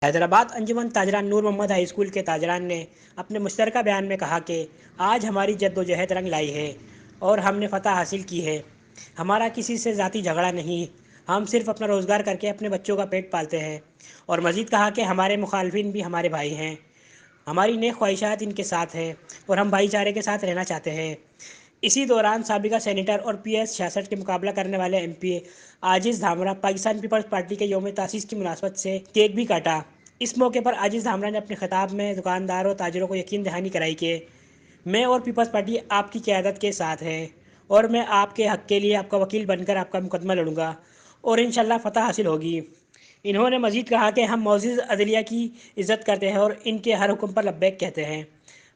हैदराबाद अंजुमन ताजरान नूर Mohammad high school के ताजरान ने अपने मुश्तरका बयान में कहा कि आज हमारी जद्दोजहद रंग लाई है और हमने फ़तह हासिल की है। हमारा किसी से ज़ाती झगड़ा नहीं, हम सिर्फ अपना रोज़गार करके अपने बच्चों का पेट पालते हैं। और मज़ीद कहा कि हमारे मुखालफिन भी हमारे भाई हैं, हमारी नेक ख्वाहिशात इनके साथ हैं और हम भाईचारे के साथ रहना चाहते हैं। इसी दौरान साबिका सेनेटर और PS 66 के मुकाबला करने वाले MP आजिज़ धामरा पाकिस्तान पीपल्स पार्टी के यौम तासीस की मुनासबत से केक भी काटा। इस मौके पर आजिज़ धामरा ने अपने खिताब में दुकानदारों ताजरों को यकीन दहानी कराई कि मैं और पीपल्स पार्टी आपकी क़यादत के साथ है और मैं आपके हक़ के लिए आपका वकील बनकर आपका मुकदमा लड़ूंगा और इंशाल्लाह फ़तह हासिल होगी। इन्होंने मज़ीद कहा कि हम मौजूद अदलिया की इज़्ज़त करते हैं और इनके हर हुक्म पर लब्बैक कहते हैं।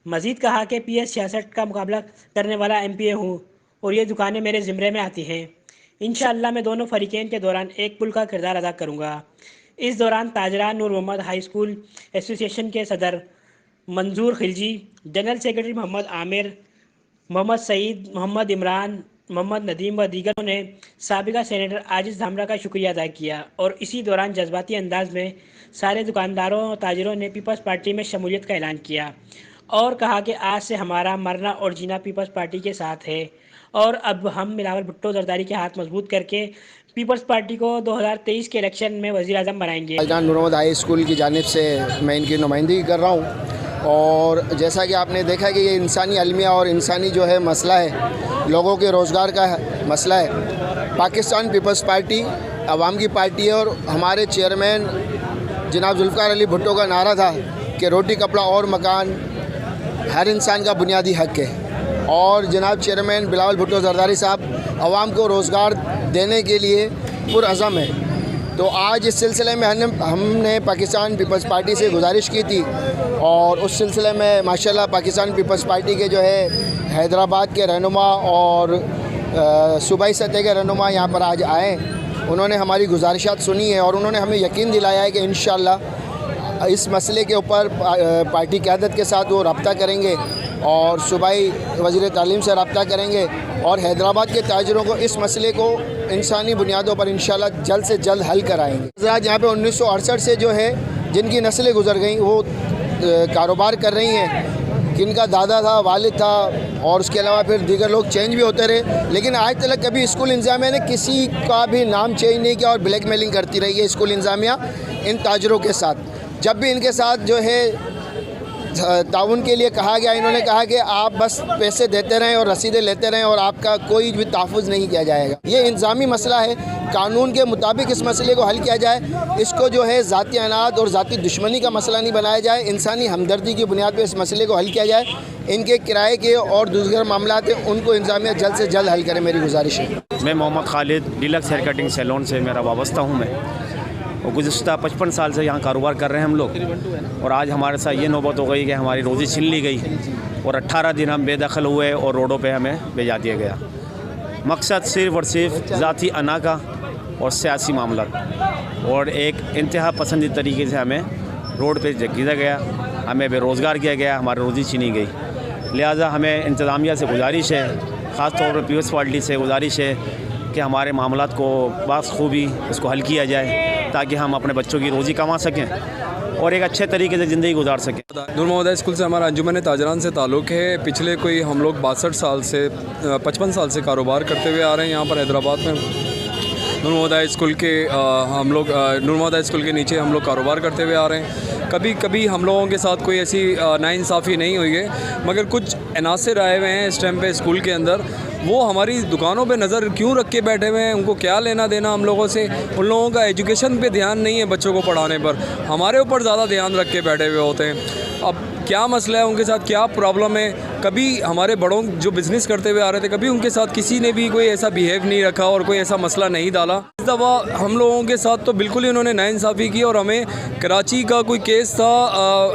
मज़ीद कहा कि PS 66 का मुकाबला करने वाला MPA हूँ और ये दुकानें मेरे ज़िम्मे में आती हैं। इंशाअल्लाह मैं दोनों फ़रीक़ैन के दौरान एक पुल का किरदार अदा करूँगा। इस दौरान ताजरान नूर मोहम्मद हाई स्कूल एसोसिएशन के सदर मंजूर खिलजी, जनरल सेक्रेटरी मोहम्मद आमिर, मोहम्मद सईद, मोहम्मद इमरान, मोहम्मद नदीम व दीगरों ने साबिका सेनेटर आजिज़ धामरा का शुक्रिया अदा किया और इसी दौरान जज्बाती अंदाज में सारे दुकानदारों और ताजरों ने पीपल्स पार्टी में शमूलियत का ऐलान किया और कहा कि आज से हमारा मरना और जीना पीपल्स पार्टी के साथ है और अब हम बिलावल भुट्टो जरदारी के हाथ मजबूत करके पीपल्स पार्टी को 2023 के इलेक्शन में वज़ीर आज़म बनाएंगे। ताजरान नूर मोहम्मद हाई स्कूल की जानिब से मैं इनकी नुमाइंदगी कर रहा हूँ और जैसा कि आपने देखा कि ये इंसानी अलमिया और इंसानी जो है मसला है, लोगों के रोज़गार का मसला है। पाकिस्तान पीपल्स पार्टी अवाम की पार्टी है और हमारे चेयरमैन जनाब जुल्फ़िकार अली भुट्टो का नारा था कि रोटी कपड़ा और मकान हर इंसान का बुनियादी हक़ है और जनाब चेयरमैन बिलावल भुट्टो जरदारी साहब आवाम को रोज़गार देने के लिए पुरअज़म है। तो आज इस सिलसिले में हमने पाकिस्तान पीपल्स पार्टी से गुजारिश की थी और उस सिलसिले में माशाल्लाह पाकिस्तान पीपल्स पार्टी के जो है हैदराबाद के रहनुमा और सूबाई सतह के रहनुमा यहाँ पर आज आए। उन्होंने हमारी गुजारिशात सुनी है और उन्होंने हमें यकीन दिलाया है कि इंशाअल्लाह इस मसले के ऊपर पार्टी क़यादत के साथ वो रब्ता करेंगे और सूबाई वज़ीर तालीम से रब्ता करेंगे और हैदराबाद के ताजरों को इस मसले को इंसानी बुनियादों पर इंशाल्लाह जल्द से जल्द हल कराएंगे। आज यहाँ पे 1968 से जो है जिनकी नस्लें गुजर गई वो कारोबार कर रही हैं, जिनका दादा था, वालिद था और उसके अलावा फिर दीगर लोग चेंज भी होते रहे, लेकिन आज तक कभी स्कूल इंतज़ामिया ने किसी का भी नाम चेंज नहीं किया और ब्लैकमेलिंग करती रही है स्कूल इंतज़ामिया इन ताजरों के साथ। जब भी इनके साथ जो है ताउन के लिए कहा गया, इन्होंने कहा कि आप बस पैसे देते रहें और रसीदें लेते रहें और आपका कोई भी तहफ़्फ़ुज़ नहीं किया जाएगा। ये इंतज़ामी मसला है, कानून के मुताबिक इस मसले को हल किया जाए। इसको जो है ज़ाती अनाद और ज़ाती दुश्मनी का मसला नहीं बनाया जाए, इंसानी हमदर्दी की बुनियाद पर इस मसले को हल किया जाए। इनके किराए के और दूसरे मामलात हैं उनको इंतज़ामिया जल्द से जल्द हल करें, मेरी गुजारिश है। मैं Mohammad Khalid deluxe hair cutting salon से मेरा वाबस्ता हूँ मैं और गुज़श्ता 55 साल से यहाँ कारोबार कर रहे हैं हम लोग और आज हमारे साथ ये नौबत हो गई कि हमारी रोज़ी छीन ली गई और 18 दिन हम बेदखल हुए और रोडों पे हमें भेजा दिया गया। मकसद सिर्फ़ और सिर्फ ज़ाती अना का और सियासी मामला और एक इंतहा पसंदी तरीके से हमें रोड पे गिरा गया, हमें बेरोज़गार किया गया, हमारी रोज़ी छीनी गई। लिहाजा हमें इंतज़ामिया से गुजारिश है, ख़ास तौर पर पीपल्स पार्टी से गुजारिश है कि हमारे मामलात को बाखूबी इसको हल किया जाए ताकि हम अपने बच्चों की रोज़ी कमा सकें और एक अच्छे तरीके से ज़िंदगी गुजार सकें। नूर मोहम्मद स्कूल से हमारा अंजुमन ताजरान से ताल्लुक़ है। पिछले कोई हम लोग 62 साल से 55 साल से कारोबार करते हुए आ रहे हैं यहाँ पर हैदराबाद में। नूर मोहम्मद स्कूल के नूर मोहम्मद स्कूल के नीचे हम लोग कारोबार करते हुए आ रहे हैं। कभी कभी हम लोगों के साथ कोई ऐसी नाइंसाफ़ी नहीं हुई है, मगर कुछ अनासिर आए हुए हैं इस टाइम पे स्कूल के अंदर, वो हमारी दुकानों पे नज़र क्यों रख के बैठे हुए हैं, उनको क्या लेना देना हम लोगों से। उन लोगों का एजुकेशन पे ध्यान नहीं है, बच्चों को पढ़ाने पर हमारे ऊपर ज़्यादा ध्यान रख के बैठे हुए होते हैं। अब क्या मसला है, उनके साथ क्या प्रॉब्लम है, कभी हमारे बड़ों जो बिज़नेस करते हुए आ रहे थे कभी उनके साथ किसी ने भी कोई ऐसा बिहेव नहीं रखा और कोई ऐसा मसला नहीं डाला। इस दफ़ा हम लोगों के साथ तो बिल्कुल ही उन्होंने नाइंसाफ़ी की और हमें कराची का कोई केस था,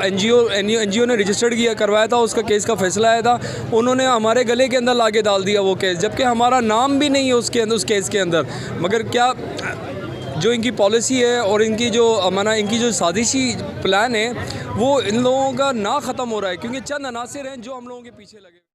एनजीओ ने रजिस्टर्ड करवाया था, उसका केस का फ़ैसला आया था, उन्होंने हमारे गले के अंदर लाके डाल दिया वो केस, जबकि हमारा नाम भी नहीं है उसके अंदर, उस केस के अंदर। मगर क्या जो इनकी पॉलिसी है और इनकी जो साजिशी प्लान है वो इन लोगों का ना ख़त्म हो रहा है, क्योंकि चंद अनासिर हैं जो हम लोगों के पीछे लगे।